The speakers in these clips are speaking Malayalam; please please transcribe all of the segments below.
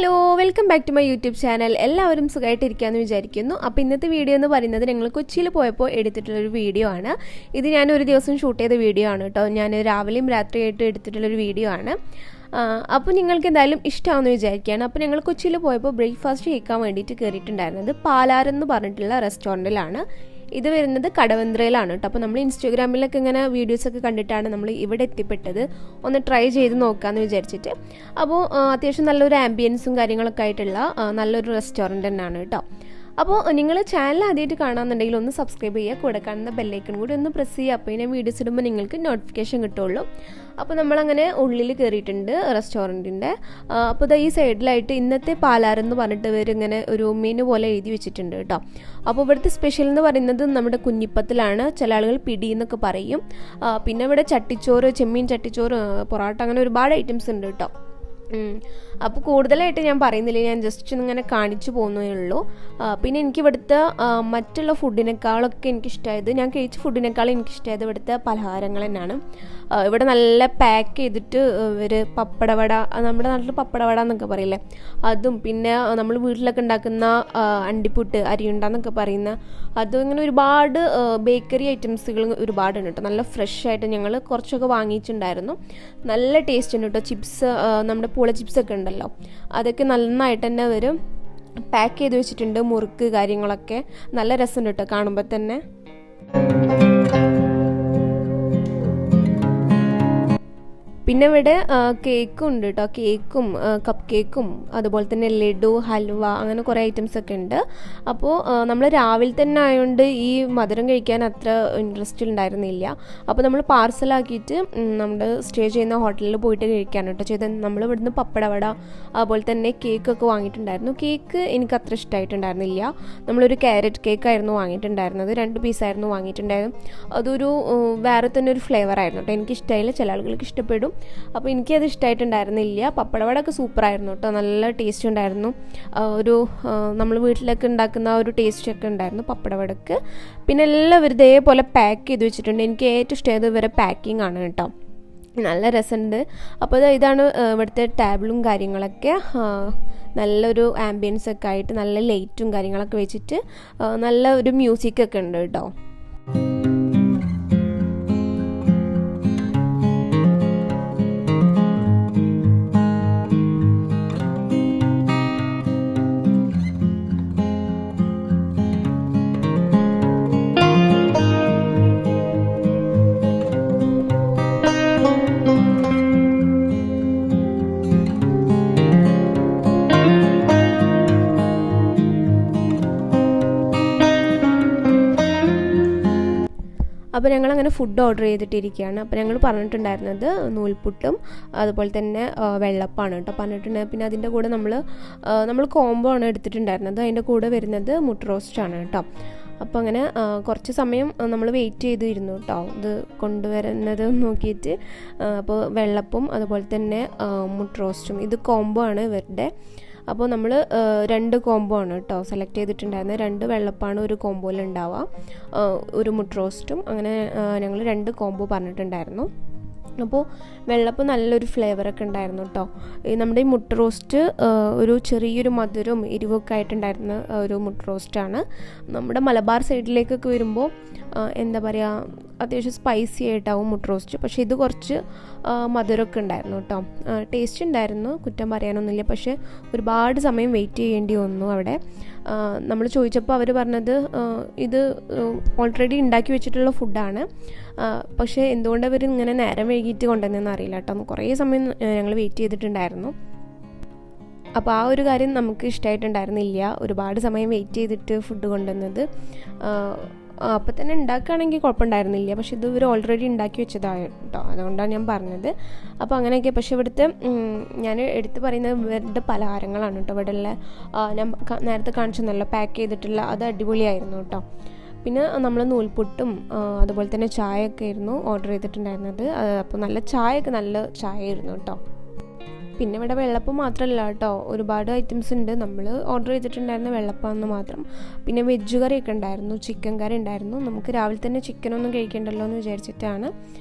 Hello welcome back to my YouTube channel. എല്ലാവരും സുഖമായിട്ടിരിക്കാമെന്ന് വിചാരിക്കുന്നു. അപ്പോൾ ഇന്നത്തെ വീഡിയോ എന്ന് പറയുന്നത് ഞങ്ങൾ കൊച്ചിയിൽ പോയപ്പോൾ എടുത്തിട്ടുള്ളൊരു വീഡിയോ ആണ്. ഇത് ഞാൻ ഒരു ദിവസം ഷൂട്ട് ചെയ്ത വീഡിയോ ആണ് കേട്ടോ. ഞാൻ രാവിലെയും രാത്രിയായിട്ട് എടുത്തിട്ടുള്ളൊരു വീഡിയോ ആണ്. അപ്പോൾ നിങ്ങൾക്ക് എന്തായാലും ഇഷ്ടമാണെന്ന് വിചാരിക്കുകയാണ്. അപ്പോൾ ഞങ്ങൾ കൊച്ചിയിൽ പോയപ്പോൾ ബ്രേക്ക്ഫാസ്റ്റ് കഴിക്കാൻ വേണ്ടിയിട്ട് കയറിയിട്ടുണ്ടായിരുന്നത് പാലാരം എന്ന് പറഞ്ഞിട്ടുള്ള റെസ്റ്റോറൻറ്റിലാണ്. ഇത് വരുന്നത് കടവന്ത്രയിലാണ് കേട്ടോ. അപ്പോൾ നമ്മൾ ഇൻസ്റ്റാഗ്രാമിലൊക്കെ ഇങ്ങനെ വീഡിയോസൊക്കെ കണ്ടിട്ടാണ് നമ്മൾ ഇവിടെ എത്തിപ്പെട്ടത്. ഒന്ന് ട്രൈ ചെയ്ത് നോക്കാമെന്ന് വിചാരിച്ചിട്ട്. അപ്പോൾ അത്യാവശ്യം നല്ലൊരു ആംബിയൻസും കാര്യങ്ങളൊക്കെ ആയിട്ടുള്ള നല്ലൊരു റെസ്റ്റോറൻറ്റ് തന്നെയാണ് കേട്ടോ. അപ്പോൾ നിങ്ങൾ ചാനൽ ആദ്യമായിട്ട് കാണാമെന്നുണ്ടെങ്കിൽ ഒന്ന് സബ്സ്ക്രൈബ് ചെയ്യുക, കൂടെ കാണുന്ന ബെല്ലൈക്കൺ കൂടി ഒന്ന് പ്രസ് ചെയ്യുക. അപ്പോൾ ഞാൻ വീഡിയോസ് ഇടുമ്പോൾ നിങ്ങൾക്ക് നോട്ടിഫിക്കേഷൻ കിട്ടുള്ളൂ. അപ്പോൾ നമ്മളങ്ങനെ ഉള്ളിൽ കയറിയിട്ടുണ്ട് റെസ്റ്റോറൻറ്റിൻ്റെ. അപ്പോൾ ഇത് ഈ സൈഡിലായിട്ട് ഇന്നത്തെ പാലാരം എന്ന് പറഞ്ഞിട്ട് ഇവരിങ്ങനെ ഒരു മെനു പോലെ എഴുതി വെച്ചിട്ടുണ്ട് കേട്ടോ. അപ്പോൾ ഇവിടുത്തെ സ്പെഷ്യൽ എന്ന് പറയുന്നത് നമ്മുടെ കുഞ്ഞിപ്പത്തിലാണ്. ചില ആളുകൾ പിടി എന്നൊക്കെ പറയും. പിന്നെ ഇവിടെ ചട്ടിച്ചോറ്, ചെമ്മീൻ ചട്ടിച്ചോറ്, പൊറോട്ട, അങ്ങനെ ഒരുപാട് ഐറ്റംസ് ഉണ്ട് കേട്ടോ. അപ്പോൾ കൂടുതലായിട്ട് ഞാൻ പറയുന്നില്ല, ഞാൻ ജസ്റ്റ് ഇങ്ങനെ കാണിച്ചു പോകുന്നേ ഉള്ളൂ. പിന്നെ എനിക്ക് ഇവിടുത്തെ മറ്റുള്ള ഫുഡിനേക്കാളൊക്കെ എനിക്കിഷ്ടമായത്, ഞാൻ കഴിച്ച ഫുഡിനേക്കാളും എനിക്കിഷ്ടമായത് ഇവിടുത്തെ പലഹാരങ്ങൾ തന്നെയാണ്. ഇവിടെ നല്ല പാക്ക് ചെയ്തിട്ട് ഒരു പപ്പടവട, നമ്മുടെ നാട്ടിൽ പപ്പടവട എന്നൊക്കെ പറയില്ലേ, അതും പിന്നെ നമ്മൾ വീട്ടിലൊക്കെ ഉണ്ടാക്കുന്ന അണ്ടിപ്പുട്ട്, അരിയുണ്ട എന്നൊക്കെ പറയുന്ന അതും, ഇങ്ങനെ ഒരുപാട് ബേക്കറി ഐറ്റംസുകൾ ഒരുപാടുണ്ട് കേട്ടോ. നല്ല ഫ്രഷ് ആയിട്ട് ഞങ്ങൾ കുറച്ചൊക്കെ വാങ്ങിയിട്ടുണ്ടായിരുന്നു. നല്ല ടേസ്റ്റ് ഉണ്ട് കേട്ടോ. ചിപ്സ്, നമ്മുടെ പൂള ചിപ്സ് ഒക്കെ ഉണ്ടല്ലോ, അതൊക്കെ നന്നായിട്ട് തന്നെ വരും പാക്ക് ചെയ്ത് വെച്ചിട്ടുണ്ട്. മുറുക്ക് കാര്യങ്ങളൊക്കെ നല്ല രസമുണ്ട് കേട്ടോ കാണുമ്പോൾ തന്നെ. പിന്നെ ഇവിടെ കേക്കും ഉണ്ട് കേട്ടോ. കേക്കും കപ്പ് കേക്കും അതുപോലെ തന്നെ ലഡു, ഹൽവ, അങ്ങനെ കുറേ ഐറ്റംസ് ഒക്കെ ഉണ്ട്. അപ്പോൾ നമ്മൾ രാവിലെ തന്നെ ആയതുകൊണ്ട് ഈ മധുരം കഴിക്കാൻ അത്ര ഇൻട്രസ്റ്റ് ഉണ്ടായിരുന്നില്ല. അപ്പോൾ നമ്മൾ പാർസലാക്കിയിട്ട് നമ്മൾ സ്റ്റേ ചെയ്യുന്ന ഹോട്ടലിൽ പോയിട്ട് കഴിക്കാൻ കേട്ടോ ചെയ്ത്. നമ്മൾ ഇവിടുന്ന് പപ്പടവട അതുപോലെ തന്നെ കേക്കൊക്കെ വാങ്ങിയിട്ടുണ്ടായിരുന്നു. കേക്ക് എനിക്ക് അത്ര ഇഷ്ടമായിട്ടുണ്ടായിരുന്നില്ല. നമ്മളൊരു ക്യാരറ്റ് കേക്കായിരുന്നു വാങ്ങിയിട്ടുണ്ടായിരുന്നത്. 2 പീസായിരുന്നു വാങ്ങിയിട്ടുണ്ടായിരുന്നു. അതൊരു വേറെ തന്നെ ഒരു ഫ്ലേവർ ആയിരുന്നു കേട്ടോ. എനിക്കിഷ്ടമായില്ല, ചില ആളുകൾക്ക് ഇഷ്ടപ്പെടും. അപ്പോൾ എനിക്കത് ഇഷ്ടമായിട്ടുണ്ടായിരുന്നില്ല. പപ്പടവടൊക്കെ സൂപ്പറായിരുന്നു കേട്ടോ, നല്ല ടേസ്റ്റ് ഉണ്ടായിരുന്നു. ഒരു നമ്മൾ വീട്ടിലൊക്കെ ഉണ്ടാക്കുന്ന ഒരു ടേസ്റ്റൊക്കെ ഉണ്ടായിരുന്നു പപ്പടവടക്ക്. പിന്നെ എല്ലാവരും ഇതേപോലെ പാക്ക് ചെയ്ത് വെച്ചിട്ടുണ്ട്. എനിക്ക് ഏറ്റവും ഇഷ്ടമായത് ഇവരെ പാക്കിംഗ് ആണ് കേട്ടോ, നല്ല രസമുണ്ട്. അപ്പോൾ ഇതാണ് ഇവിടുത്തെ ടേബിളും കാര്യങ്ങളൊക്കെ. നല്ലൊരു ആംബിയൻസ് ഒക്കെ ആയിട്ട് നല്ല ലൈറ്റും കാര്യങ്ങളൊക്കെ വെച്ചിട്ട് നല്ല ഒരു മ്യൂസിക്കൊക്കെ ഉണ്ട് കേട്ടോ. അപ്പോൾ ഞങ്ങളങ്ങനെ ഫുഡ് ഓർഡർ ചെയ്തിട്ടിരിക്കുകയാണ്. അപ്പോൾ ഞങ്ങൾ പറഞ്ഞിട്ടുണ്ടായിരുന്നത് നൂൽപുട്ടും അതുപോലെ തന്നെ വെള്ളപ്പാണ് കേട്ടോ പറഞ്ഞിട്ടുണ്ട്. പിന്നെ അതിൻ്റെ കൂടെ നമ്മൾ കോംബോ ആണ് എടുത്തിട്ടുണ്ടായിരുന്നത്. അതിൻ്റെ കൂടെ വരുന്നത് മുട്ട റോസ്റ്റാണ് കേട്ടോ. അപ്പോൾ അങ്ങനെ കുറച്ച് സമയം നമ്മൾ വെയിറ്റ് ചെയ്തിരുന്നു കേട്ടോ ഇത് കൊണ്ടുവരുന്നത് നോക്കിയിട്ട്. അപ്പോൾ വെള്ളപ്പും അതുപോലെ തന്നെ മുട്ട റോസ്റ്റും, ഇത് കോംബോ ആണ് ഇവരുടെ. അപ്പോൾ നമ്മൾ 2 കോംബോ ആണ് കേട്ടോ സെലക്ട് ചെയ്തിട്ടുണ്ടായിരുന്നത്. 2 വെള്ളപ്പാണ് ഒരു കോംബോയിൽ ഉണ്ടാവുക, ഒരു മുട്ട റോസ്റ്റും. അങ്ങനെ ഞങ്ങൾ 2 കോംബോ പറഞ്ഞിട്ടുണ്ടായിരുന്നു. അപ്പോൾ വെള്ളപ്പം നല്ലൊരു ഫ്ലേവറൊക്കെ ഉണ്ടായിരുന്നു കേട്ടോ. നമ്മുടെ ഈ മുട്ട റോസ്റ്റ് ഒരു ചെറിയൊരു മധുരവും എരിവൊക്കെ ആയിട്ടുണ്ടായിരുന്ന ഒരു മുട്ട റോസ്റ്റാണ്. നമ്മുടെ മലബാർ സൈഡിലേക്കൊക്കെ വരുമ്പോൾ എന്താ പറയുക, അത്യാവശ്യം സ്പൈസി ആയിട്ടാവും മുട്ട റോസ്റ്റ്. പക്ഷേ ഇത് കുറച്ച് മധുരമൊക്കെ ഉണ്ടായിരുന്നു കേട്ടോ. ടേസ്റ്റ് ഉണ്ടായിരുന്നു, കുറ്റം പറയാനൊന്നുമില്ല. പക്ഷേ ഒരുപാട് സമയം വെയിറ്റ് ചെയ്യേണ്ടി വന്നു അവിടെ. നമ്മൾ ചോദിച്ചപ്പോൾ അവർ പറഞ്ഞത് ഇത് ഓൾറെഡി ഉണ്ടാക്കി വെച്ചിട്ടുള്ള ഫുഡാണ്, പക്ഷേ എന്തുകൊണ്ട് അവർ ഇങ്ങനെ നേരം വൈകിട്ട് കൊണ്ടുവന്നതെന്ന് അറിയില്ല കേട്ടോ. കുറേ സമയം ഞങ്ങൾ വെയിറ്റ് ചെയ്തിട്ടുണ്ടായിരുന്നു. അപ്പോൾ ആ ഒരു കാര്യം നമുക്ക് ഇഷ്ടമായിട്ടുണ്ടായിരുന്നില്ല, ഒരുപാട് സമയം വെയിറ്റ് ചെയ്തിട്ട് ഫുഡ് കൊണ്ടുവന്നത്. അപ്പോൾ തന്നെ ഉണ്ടാക്കുകയാണെങ്കിൽ കുഴപ്പമുണ്ടായിരുന്നില്ല, പക്ഷേ ഇത് ഇവർ ഓൾറെഡി ഉണ്ടാക്കി വെച്ചതാണ് കേട്ടോ, അതുകൊണ്ടാണ് ഞാൻ പറഞ്ഞത്. അപ്പോൾ അങ്ങനെയൊക്കെ. പക്ഷേ ഇവിടുത്തെ ഞാൻ എടുത്ത് പറയുന്നത് ഇവരുടെ പലഹാരങ്ങളാണ് കേട്ടോ. ഇവിടെ ഉള്ള ഞാൻ നേരത്തെ കാണിച്ചെന്നല്ലോ പാക്ക് ചെയ്തിട്ടുള്ള, അത് അടിപൊളിയായിരുന്നു കേട്ടോ. പിന്നെ നമ്മൾ നൂൽപുട്ടും അതുപോലെ തന്നെ ചായയൊക്കെ ആയിരുന്നു ഓർഡർ ചെയ്തിട്ടുണ്ടായിരുന്നത്. അപ്പോൾ നല്ല ചായ ആയിരുന്നു കേട്ടോ. പിന്നെ ഇവിടെ വെള്ളപ്പം മാത്രമല്ല കേട്ടോ, ഒരുപാട് ഐറ്റംസ് ഉണ്ട്. നമ്മൾ ഓർഡർ ചെയ്തിട്ടുണ്ടായിരുന്ന വെള്ളപ്പം മാത്രം. പിന്നെ വെജ് കറിയൊക്കെ ഉണ്ടായിരുന്നു, ചിക്കൻ കറി ഉണ്ടായിരുന്നു. നമുക്ക് രാവിലെ തന്നെ ചിക്കനൊന്നും കഴിക്കണ്ടല്ലോ എന്ന് വിചാരിച്ചിട്ടാണ്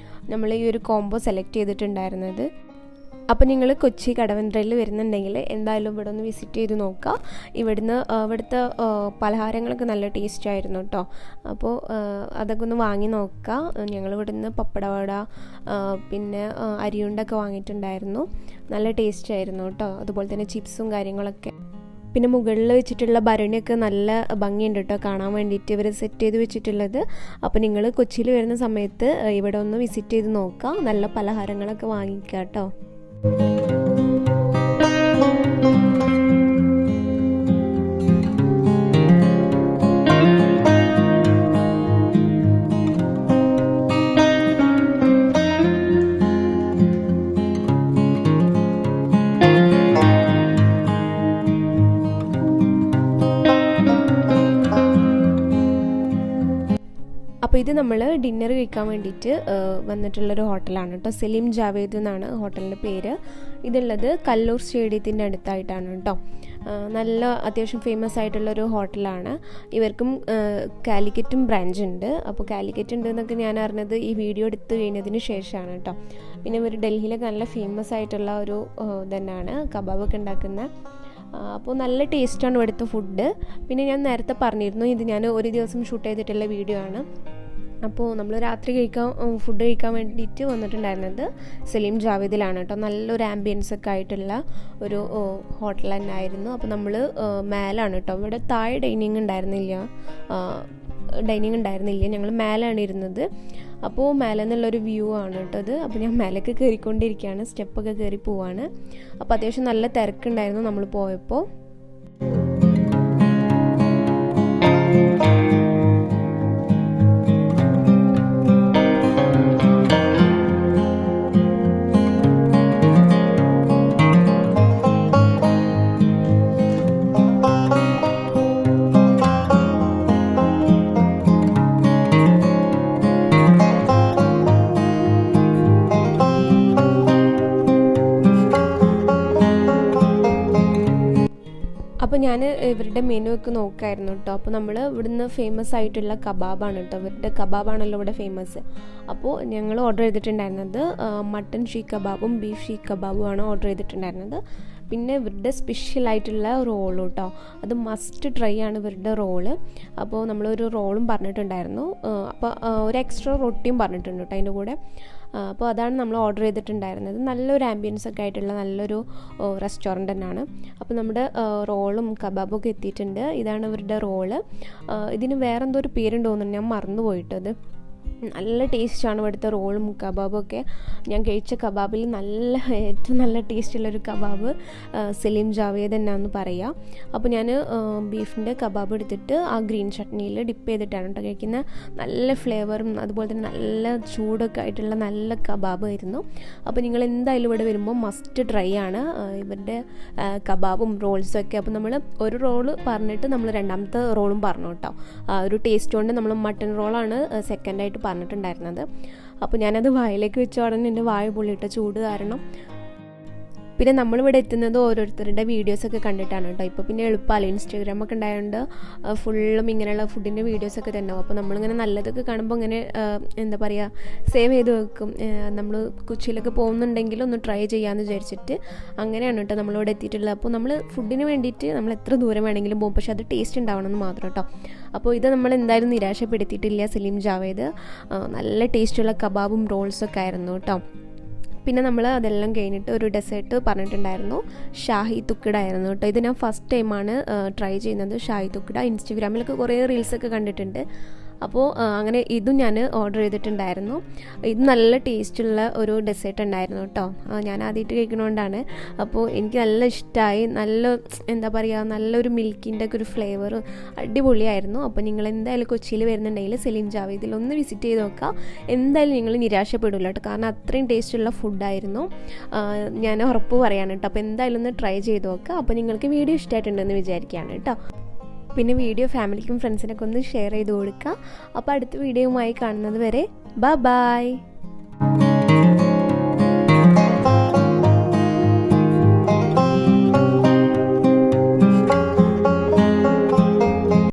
നമ്മൾ ഈ ഒരു കോംബോ സെലക്ട് ചെയ്തിട്ടുണ്ടായിരുന്നത്. അപ്പോൾ നിങ്ങൾ കൊച്ചി കടവന്ത്രയിൽ വരുന്നുണ്ടെങ്കിൽ എന്തായാലും ഇവിടെ ഒന്ന് വിസിറ്റ് ചെയ്ത് നോക്കുക. ഇവിടുത്തെ പലഹാരങ്ങളൊക്കെ നല്ല ടേസ്റ്റ് ആയിരുന്നു കേട്ടോ. അപ്പോൾ അതൊക്കെ ഒന്ന് വാങ്ങി നോക്കുക. ഞങ്ങൾ ഇവിടുന്ന് പപ്പടവട പിന്നെ അരിയുണ്ടൊക്കെ വാങ്ങിയിട്ടുണ്ടായിരുന്നു. നല്ല ടേസ്റ്റ് ആയിരുന്നു കേട്ടോ. അതുപോലെ തന്നെ ചിപ്സും കാര്യങ്ങളൊക്കെ. പിന്നെ മുകളിൽ വെച്ചിട്ടുള്ള ഭരണിയൊക്കെ നല്ല ഭംഗിയുണ്ട് കേട്ടോ കാണാൻ വേണ്ടിയിട്ട് ഇവർ സെറ്റ് ചെയ്ത് വെച്ചിട്ടുള്ളത്. അപ്പോൾ നിങ്ങൾ കൊച്ചിയിൽ വരുന്ന സമയത്ത് ഇവിടെ ഒന്ന് വിസിറ്റ് ചെയ്ത് നോക്കുക. നല്ല പലഹാരങ്ങളൊക്കെ വാങ്ങിക്കുക കേട്ടോ. അപ്പോൾ ഇത് നമ്മൾ ഡിന്നർ കഴിക്കാൻ വേണ്ടിയിട്ട് വന്നിട്ടുള്ളൊരു ഹോട്ടലാണ് കേട്ടോ. സലീം ജാവേദ് എന്നാണ് ഹോട്ടലിൻ്റെ പേര്. ഇതുള്ളത് കല്ലൂർ സ്റ്റേഡിയത്തിൻ്റെ അടുത്തായിട്ടാണ് കേട്ടോ. നല്ല അത്യാവശ്യം ഫേമസ് ആയിട്ടുള്ളൊരു ഹോട്ടലാണ്. ഇവർക്കും കാലിക്കറ്റും ബ്രാഞ്ച് ഉണ്ട്. അപ്പോൾ കാലിക്കറ്റ് ഉണ്ട് എന്നൊക്കെ ഞാൻ അറിഞ്ഞത് ഈ വീഡിയോ എടുത്ത് കഴിഞ്ഞതിന് ശേഷമാണ് കേട്ടോ. പിന്നെ ഇവർ ഡൽഹിയിലൊക്കെ നല്ല ഫേമസ് ആയിട്ടുള്ള ഒരു തന്നെയാണ് കബാബൊക്കെ ഉണ്ടാക്കുന്ന. അപ്പോൾ നല്ല ടേസ്റ്റാണ് ഇവിടുത്തെ ഫുഡ്. പിന്നെ ഞാൻ നേരത്തെ പറഞ്ഞിരുന്നു ഇത് ഞാൻ ഒരു ദിവസം ഷൂട്ട് ചെയ്തിട്ടുള്ള വീഡിയോ ആണ്. അപ്പോൾ നമ്മൾ രാത്രി ഫുഡ് കഴിക്കാൻ വേണ്ടിയിട്ട് വന്നിട്ടുണ്ടായിരുന്നത് സലീം ജാവേദിലാണ് കേട്ടോ. നല്ലൊരു ആംബിയൻസ് ഒക്കെ ആയിട്ടുള്ള ഒരു ഹോട്ടൽ തന്നെ ആയിരുന്നു. അപ്പോൾ നമ്മൾ മേലാണ് കേട്ടോ. ഇവിടെ താഴെ ഡൈനിങ് ഉണ്ടായിരുന്നില്ല, ഞങ്ങൾ മേലാണ് ഇരുന്നത്. അപ്പോൾ മേലെ നിന്നുള്ളൊരു വ്യൂ ആണ് കേട്ടത്. അപ്പോൾ ഞാൻ മേലേക്ക് കയറിക്കൊണ്ടിരിക്കുകയാണ്, സ്റ്റെപ്പൊക്കെ കയറി പോവാണ്. അപ്പോൾ അത്യാവശ്യം നല്ല തിരക്കുണ്ടായിരുന്നു നമ്മൾ പോയപ്പോൾ. അപ്പോൾ ഞാൻ ഇവരുടെ മെനു ഒക്കെ നോക്കായിരുന്നു കേട്ടോ. അപ്പോൾ നമ്മൾ ഇവിടുന്ന് ഫേമസ് ആയിട്ടുള്ള കബാബാണ് കേട്ടോ. ഇവരുടെ കബാബാണല്ലോ ഇവിടെ ഫേമസ്. അപ്പോൾ ഞങ്ങൾ ഓർഡർ ചെയ്തിട്ടുണ്ടായിരുന്നത് മട്ടൺ ഷീഖ് കബാബും ബീഫ് ഷീഖ് കബാബും ആണ് ഓർഡർ ചെയ്തിട്ടുണ്ടായിരുന്നത്. പിന്നെ ഇവരുടെ സ്പെഷ്യലായിട്ടുള്ള റോള് കേട്ടോ, അത് മസ്റ്റ് ട്രൈ ആണ് ഇവരുടെ റോള്. അപ്പോൾ നമ്മളൊരു റോളും പറഞ്ഞിട്ടുണ്ടായിരുന്നു. അപ്പോൾ ഒരു എക്സ്ട്രാ റൊട്ടിയും പറഞ്ഞിട്ടുണ്ട് കേട്ടോ അതിൻ്റെ കൂടെ. അപ്പോൾ അതാണ് നമ്മൾ ഓർഡർ ചെയ്തിട്ടുണ്ടായിരുന്നത്. നല്ലൊരു ആംബിയൻസ് ഒക്കെ ആയിട്ടുള്ള നല്ലൊരു റെസ്റ്റോറൻറ്റ് തന്നെയാണ്. അപ്പോൾ നമ്മുടെ റോളും കബാബും ഒക്കെ എത്തിയിട്ടുണ്ട്. ഇതാണ് ഇവരുടെ റോള്. ഇതിന് വേറെന്തോ ഒരു പേരുണ്ട് തോന്നുന്നു, ഞാൻ മറന്നു പോയിട്ടത്. നല്ല ടേസ്റ്റാണ് ഇവിടുത്തെ റോളും കബാബും ഒക്കെ. ഞാൻ കഴിച്ച കബാബിൽ ഏറ്റവും നല്ല ടേസ്റ്റുള്ളൊരു കബാബ് സലീം ജാവേദ് എന്നാന്ന് പറയാം. അപ്പോൾ ഞാൻ ബീഫിൻ്റെ കബാബ് എടുത്തിട്ട് ആ ഗ്രീൻ ചട്നിയിൽ ഡിപ്പ് ചെയ്തിട്ടാണ് കേട്ടോ കഴിക്കുന്നത്. നല്ല ഫ്ലേവറും അതുപോലെ തന്നെ നല്ല ചൂടൊക്കെ ആയിട്ടുള്ള നല്ല കബാബ് ആയിരുന്നു. അപ്പോൾ നിങ്ങൾ എന്തായാലും ഇവിടെ വരുമ്പോൾ മസ്റ്റ് ട്രൈ ആണ് ഇവരുടെ കബാബും റോൾസും ഒക്കെ. അപ്പോൾ നമ്മൾ ഒരു റോള് പറഞ്ഞിട്ട് നമ്മൾ രണ്ടാമത്തെ റോളും പറഞ്ഞു കേട്ടോ. ഒരു ടേസ്റ്റ് കൊണ്ട് നമ്മൾ മട്ടൺ റോളാണ് സെക്കൻഡായിട്ട് പറഞ്ഞിട്ടുണ്ടായിരുന്നത്. അപ്പോൾ ഞാനത് വായിലേക്ക് വെച്ച ഉടനെ എൻ്റെ വായ പൊള്ളിയിട്ട ചൂട് കാരണം. പിന്നെ നമ്മളിവിടെ എത്തുന്നത് ഓരോരുത്തരുടെ വീഡിയോസൊക്കെ കണ്ടിട്ടാണ് കേട്ടോ. ഇപ്പോൾ പിന്നെ എളുപ്പമല്ല, ഇൻസ്റ്റാഗ്രാമൊക്കെ ഉണ്ടായതുകൊണ്ട് ഫുള്ളും ഇങ്ങനെയുള്ള ഫുഡിൻ്റെ വീഡിയോസൊക്കെ തന്നെ. അപ്പോൾ നമ്മളിങ്ങനെ നല്ലതൊക്കെ കാണുമ്പോൾ ഇങ്ങനെ എന്താ പറയുക സേവ് ചെയ്ത് വെക്കും. നമ്മൾ കൊച്ചിയിലൊക്കെ പോകുന്നുണ്ടെങ്കിൽ ഒന്ന് ട്രൈ ചെയ്യാമെന്ന് വിചാരിച്ചിട്ട് അങ്ങനെയാണ് കേട്ടോ നമ്മളിവിടെ എത്തിയിട്ടുള്ളത്. അപ്പോൾ നമ്മൾ ഫുഡിന് വേണ്ടിയിട്ട് നമ്മൾ എത്ര ദൂരം വേണമെങ്കിലും പോകും, പക്ഷേ അത് ടേസ്റ്റ് ഉണ്ടാവണമെന്ന് മാത്രം കേട്ടോ. അപ്പോൾ ഇത് നമ്മൾ എന്തായാലും നിരാശപ്പെടുത്തിയിട്ടില്ല. സലീം ജാവേദ് നല്ല ടേസ്റ്റുള്ള കബാബും റോൾസൊക്കെ ആയിരുന്നു കേട്ടോ. പിന്നെ നമ്മൾ അതെല്ലാം കഴിഞ്ഞിട്ട് ഒരു ഡെസേർട്ട് പറഞ്ഞിട്ടുണ്ടായിരുന്നു, ഷാഹി തുക്കിട ആയിരുന്നു കേട്ടോ. ഇത് ഞാൻ ഫസ്റ്റ് ടൈമാണ് ട്രൈ ചെയ്യുന്നത്, ഷാഹി തുക്കിട. ഇൻസ്റ്റഗ്രാമിലൊക്കെ കുറേ റീൽസൊക്കെ കണ്ടിട്ടുണ്ട്. അപ്പോൾ അങ്ങനെ ഇതും ഞാൻ ഓർഡർ ചെയ്തിട്ടുണ്ടായിരുന്നു. ഇത് നല്ല ടേസ്റ്റുള്ള ഒരു ഡെസേർട്ട് ഉണ്ടായിരുന്നു കേട്ടോ. ഞാൻ ആദ്യമായിട്ട് കഴിക്കണോണ്ടാണ്. അപ്പോൾ എനിക്ക് നല്ല ഇഷ്ടമായി. നല്ല എന്താ പറയുക നല്ലൊരു മിൽക്കിൻ്റെ ഒക്കെ ഒരു ഫ്ലേവർ അടിപൊളിയായിരുന്നു. അപ്പോൾ നിങ്ങൾ എന്തായാലും കൊച്ചിയിൽ വരുന്നുണ്ടെങ്കിൽ സലീം ജാവേദിൽ ഒന്ന് വിസിറ്റ് ചെയ്ത് നോക്കുക. എന്തായാലും നിങ്ങൾ നിരാശപ്പെടില്ല കേട്ടോ, കാരണം അത്രയും ടേസ്റ്റുള്ള ഫുഡായിരുന്നു. ഞാൻ ഉറപ്പ് പറയാണ് കേട്ടോ. അപ്പോൾ എന്തായാലും ഒന്ന് ട്രൈ ചെയ്ത് നോക്കുക. അപ്പോൾ നിങ്ങൾക്ക് വീഡിയോ ഇഷ്ടമായിട്ടുണ്ടെന്ന് വിചാരിക്കുകയാണ് കേട്ടോ. പിന്നെ വീഡിയോ ഫാമിലിക്കും ഫ്രണ്ട്സിനൊക്കെ ഒന്ന് ഷെയർ ചെയ്ത് കൊടുക്കുക. അപ്പോൾ അടുത്ത വീഡിയോയുമായി കാണുന്നത് വരെ ബൈ.